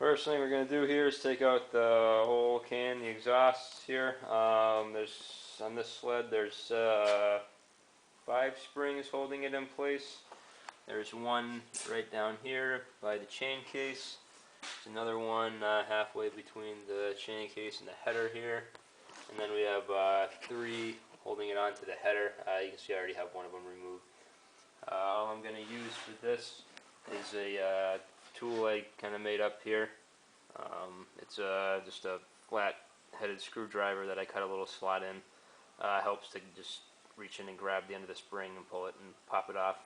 First thing we're going to do here is take out the whole can, the exhausts here. There's on this sled there's 5 springs holding it in place. There's one right down here by the chain case. There's another one halfway between the chain case and the header here. And then we have 3 holding it onto the header. You can see I already have one of them removed. All I'm going to use for this is a tool I kind of made up here. It's just a flat-headed screwdriver that I cut a little slot in. Helps to just reach in and grab the end of the spring and pull it and pop it off.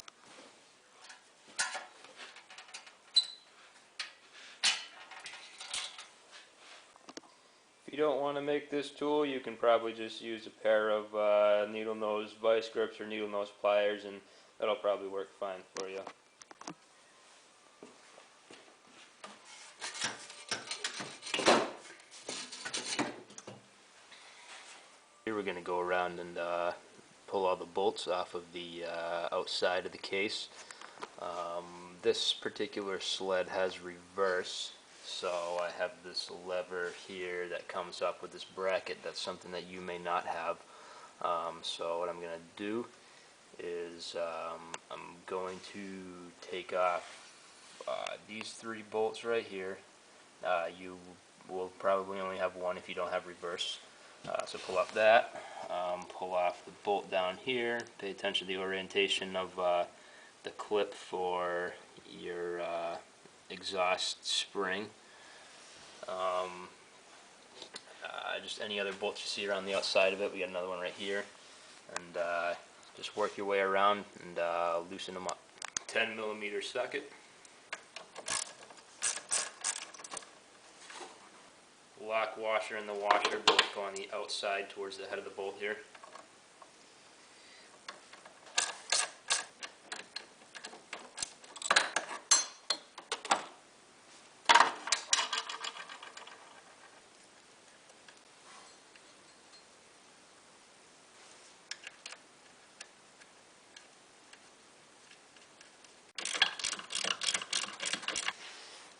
If you don't want to make this tool, you can probably just use a pair of needle nose vice grips or needle nose pliers, and that'll probably work fine for you. Here we're going to go around and pull all the bolts off of the outside of the case. This particular sled has reverse, so I have this lever here that comes up with this bracket. That's something that you may not have. So what I'm going to do is I'm going to take off these 3 bolts right here. You will probably only have one if you don't have reverse. So pull up that, pull off the bolt down here, pay attention to the orientation of the clip for your exhaust spring. Just any other bolts you see around the outside of it, we got another one right here. And just work your way around and loosen them up. 10mm socket. Lock washer and the washer both go on the outside towards the head of the bolt here.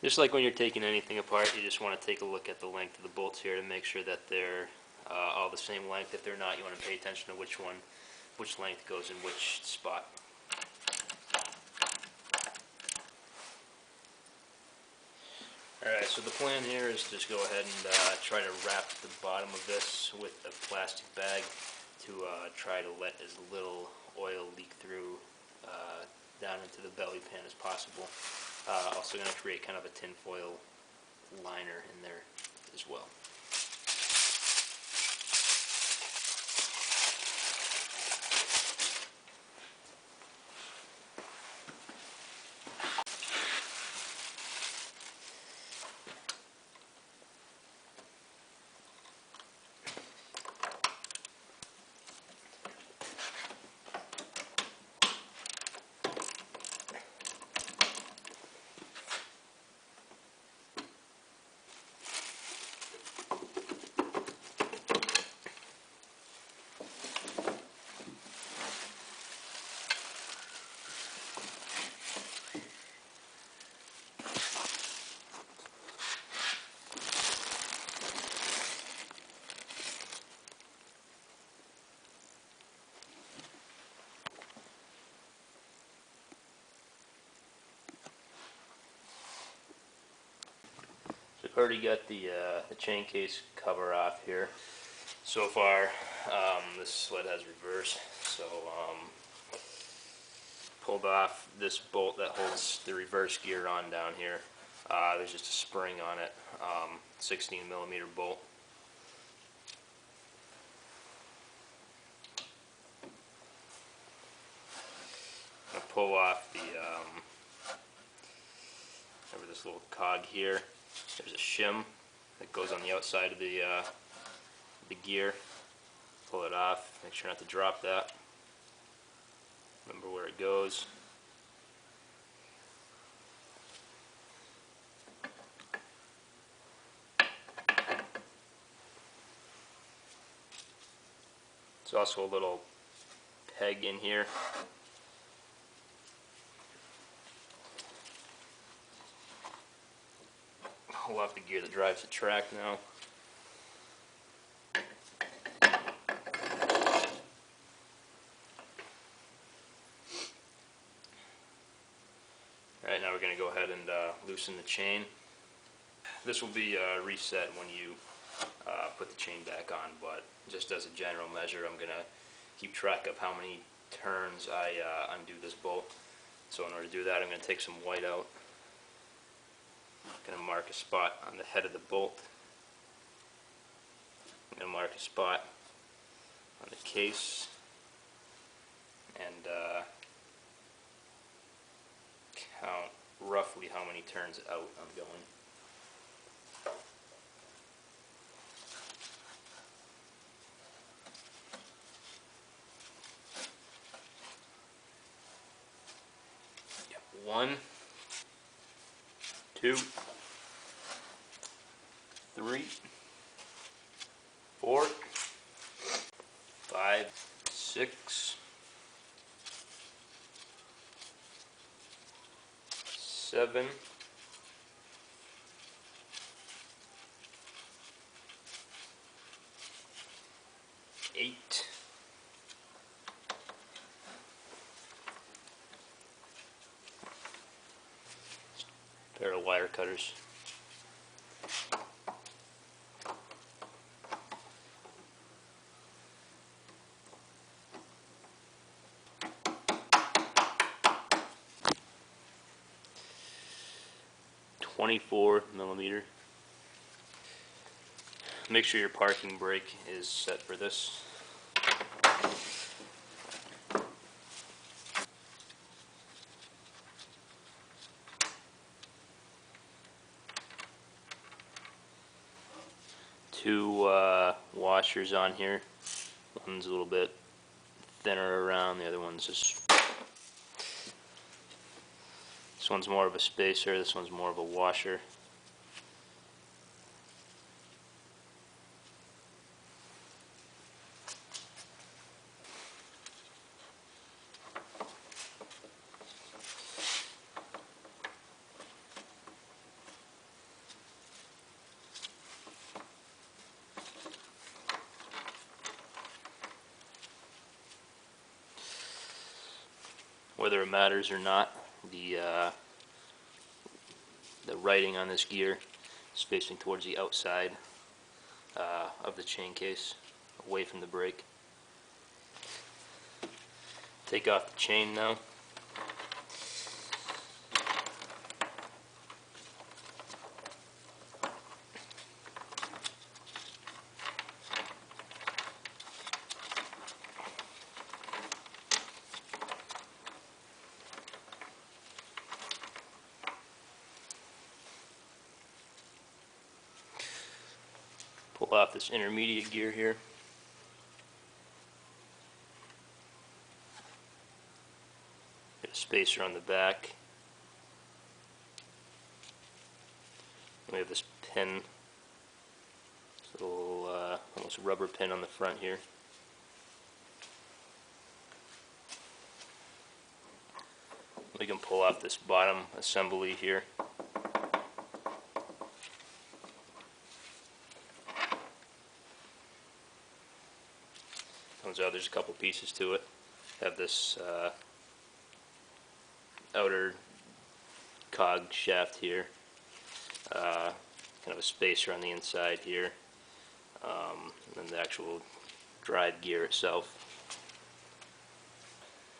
Just like when you're taking anything apart, you just want to take a look at the length of the bolts here to make sure that they're all the same length. If they're not, you want to pay attention to which length goes in which spot. Alright, so the plan here is to just go ahead and try to wrap the bottom of this with a plastic bag to try to let as little oil leak through down into the belly pan as possible. Also going to create kind of a tinfoil liner in there as well. I've already got the chain case cover off here. So far, this sled has reverse, so pulled off this bolt that holds the reverse gear on down here. There's just a spring on it, 16mm bolt. I'm going to pull off the over this little cog here. There's a shim that goes on the outside of the gear. Pull it off, make sure not to drop that. Remember where it goes. There's also a little peg in here. pull off the gear that drives the track now. Alright, now we're going to go ahead and loosen the chain. This will be reset when you put the chain back on, but just as a general measure, I'm going to keep track of how many turns I undo this bolt. So in order to do that, I'm going to take some white out. I'm going to mark a spot on the head of the bolt. I'm going to mark a spot on the case, and count roughly how many turns out I'm going. Yep. 1, 2, 3, 4, 5, 6, 7, 8, 'pair of wire cutters. 24mm. Make sure your parking brake is set for this. Two washers on here. One's a little bit thinner around, the other one's just... This one's more of a spacer, this one's more of a washer. Whether it matters or not, the writing on this gear is facing towards the outside of the chain case, away from the brake. Take off the chain now. Pull off this intermediate gear here. Get a spacer on the back. We have this pin, this little almost rubber pin on the front here. We can pull off this bottom assembly here. Comes out, there's a couple pieces to it. Have this outer cog shaft here, kind of a spacer on the inside here, and then the actual drive gear itself.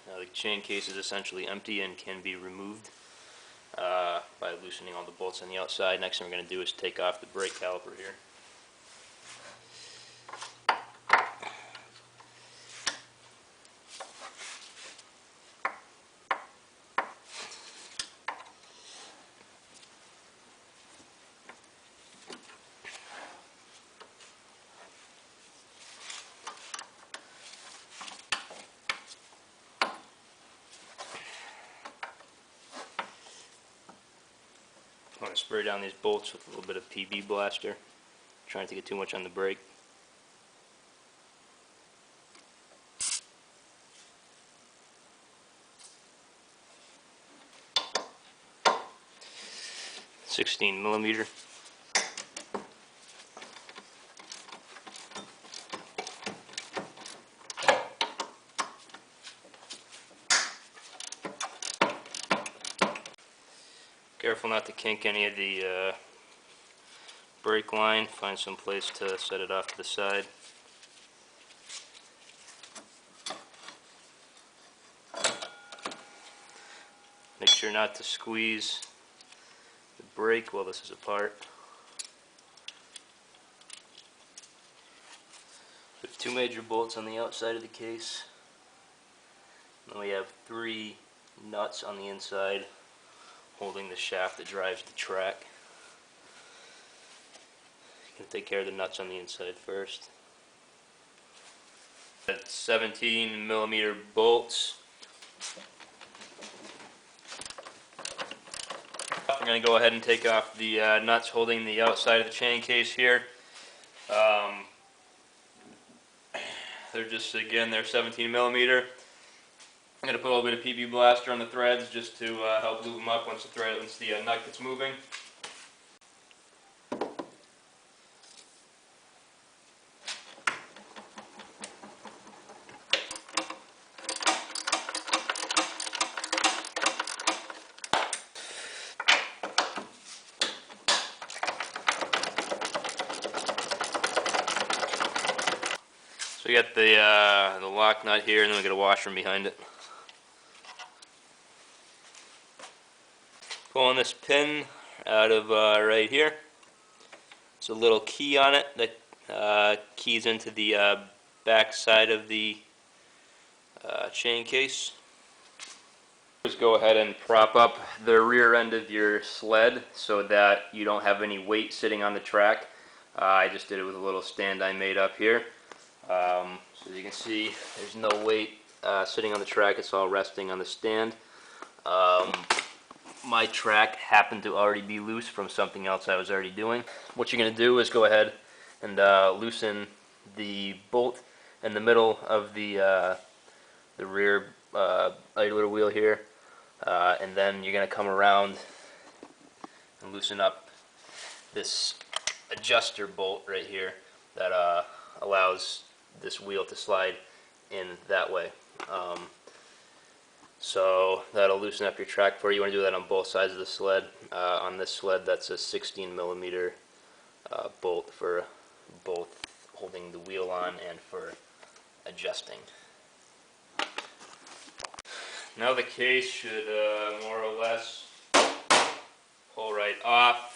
Now the chain case is essentially empty and can be removed by loosening all the bolts on the outside. Next thing we're going to do is take off the brake caliper here. I want to spray down these bolts with a little bit of PB blaster, trying to get too much on the brake. .16mm. Careful not to kink any of the brake line. Find some place to set it off to the side. Make sure not to squeeze the brake while this is apart. We have 2 major bolts on the outside of the case. Then we have 3 nuts on the inside holding the shaft that drives the track. Going to take care of the nuts on the inside first. 17mm bolts. I'm going to go ahead and take off the nuts holding the outside of the chain case here. They're just, again, they're 17mm. I'm going to put a little bit of PB Blaster on the threads just to help lube them up once the nut gets moving. So we got the lock nut here, and then we got a washer behind it. Pulling this pin out of right here. There's a little key on it that keys into the back side of the chain case. Just go ahead and prop up the rear end of your sled so that you don't have any weight sitting on the track. I just did it with a little stand I made up here. So as you can see, there's no weight sitting on the track, it's all resting on the stand. My track happened to already be loose from something else I was already doing. What you're going to do is go ahead and loosen the bolt in the middle of the rear idler wheel here, and then you're going to come around and loosen up this adjuster bolt right here that allows this wheel to slide in that way. So that'll loosen up your track for you. You want to do that on both sides of the sled. On this sled, that's a 16mm bolt for both holding the wheel on and for adjusting. Now the case should more or less pull right off.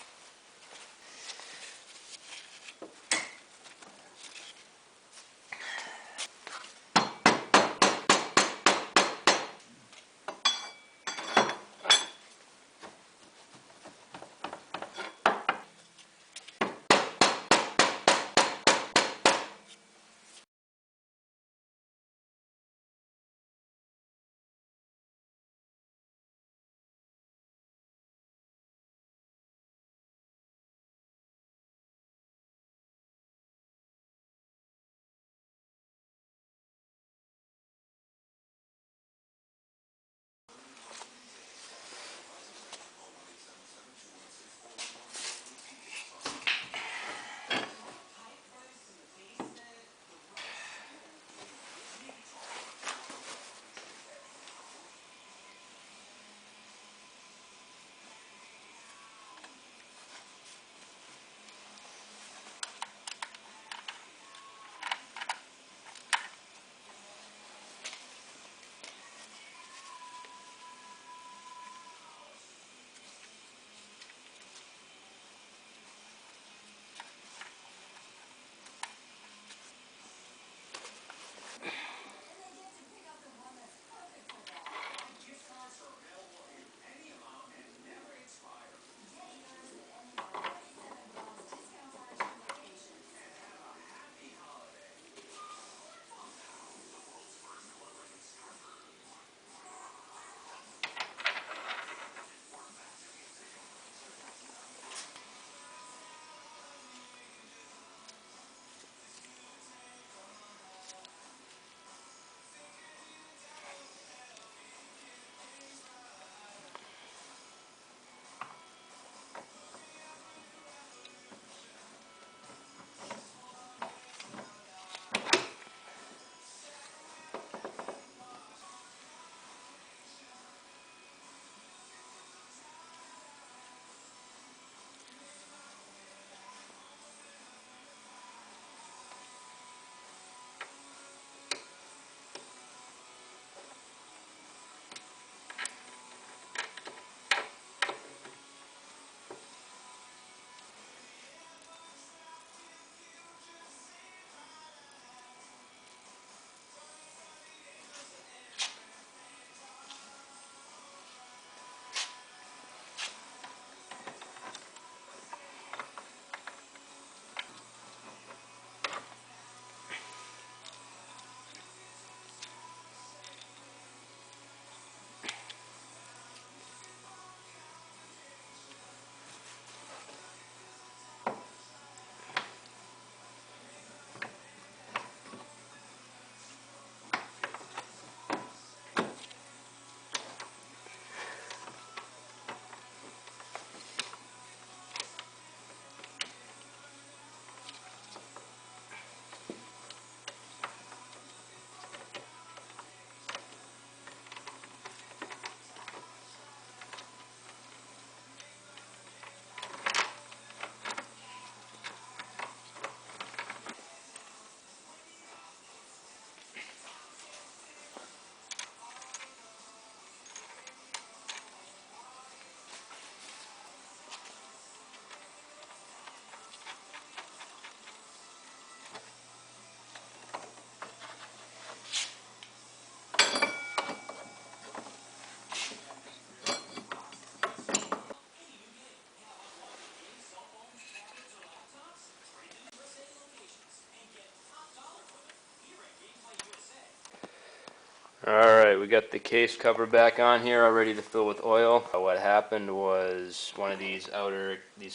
we got the case cover back on here, all ready to fill with oil. What happened was one of these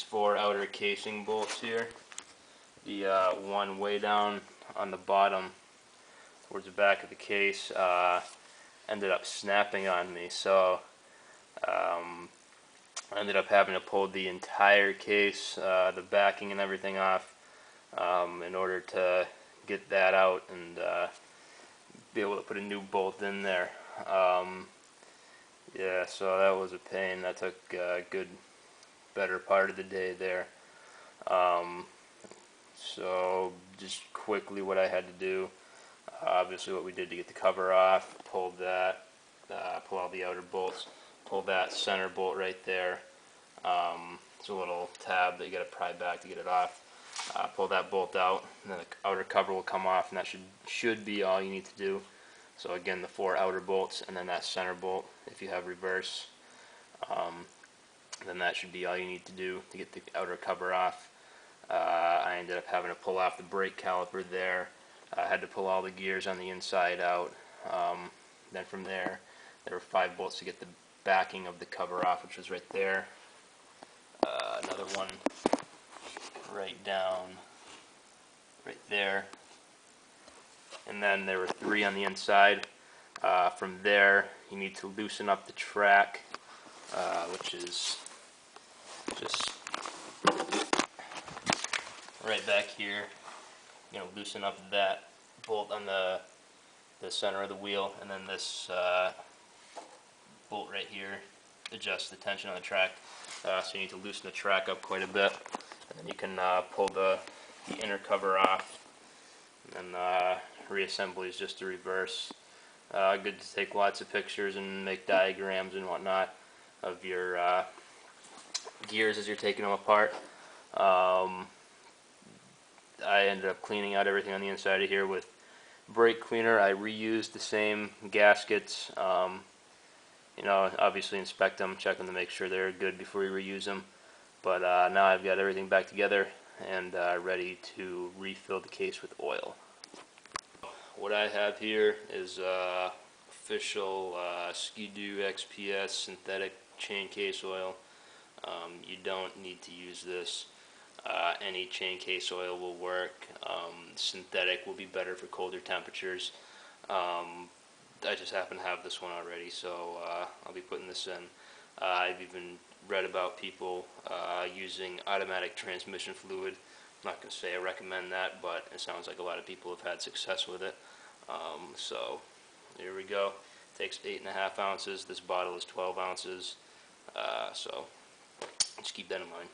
four outer casing bolts here, the one way down on the bottom towards the back of the case, ended up snapping on me. So I ended up having to pull the entire case, the backing and everything off, in order to get that out and be able to put a new bolt in there. Yeah, so that was a pain. That took a good, better part of the day there. So just quickly what I had to do, obviously what we did to get the cover off, pulled that, pull all the outer bolts, pull that center bolt right there. It's a little tab that you got to pry back to get it off. Pull that bolt out, and then the outer cover will come off, and that should be all you need to do. So again, the four outer bolts, and then that center bolt, if you have reverse, then that should be all you need to do to get the outer cover off. I ended up having to pull off the brake caliper there. I had to pull all the gears on the inside out. Then from there were 5 bolts to get the backing of the cover off, which was right there. Another one right down right there, and then there were 3 on the inside. From there you need to loosen up the track, which is just right back here. You know, loosen up that bolt on the center of the wheel, and then this bolt right here adjusts the tension on the track. So you need to loosen the track up quite a bit, and then you can pull the inner cover off. And reassembly is just the reverse. Good to take lots of pictures and make diagrams and whatnot of your gears as you're taking them apart. I ended up cleaning out everything on the inside of here with brake cleaner. I reused the same gaskets. You know, obviously inspect them, check them to make sure they're good before you reuse them. But now I've got everything back together and ready to refill the case with oil. What I have here is official Ski-Doo XPS synthetic Chaincase oil. You don't need to use this. Any Chaincase oil will work. Synthetic will be better for colder temperatures. I just happen to have this one already, so I'll be putting this in. I've even read about people using automatic transmission fluid. I'm not going to say I recommend that, but it sounds like a lot of people have had success with it. So here we go. It takes 8.5 ounces. This bottle is 12 ounces. So just keep that in mind.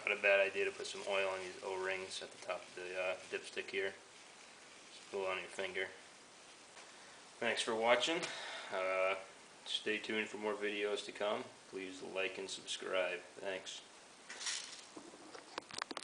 Not a bad idea to put some oil on these O-rings at the top of the dipstick here. Just pull on your finger. Thanks for watching. Stay tuned for more videos to come. Please like and subscribe. Thanks.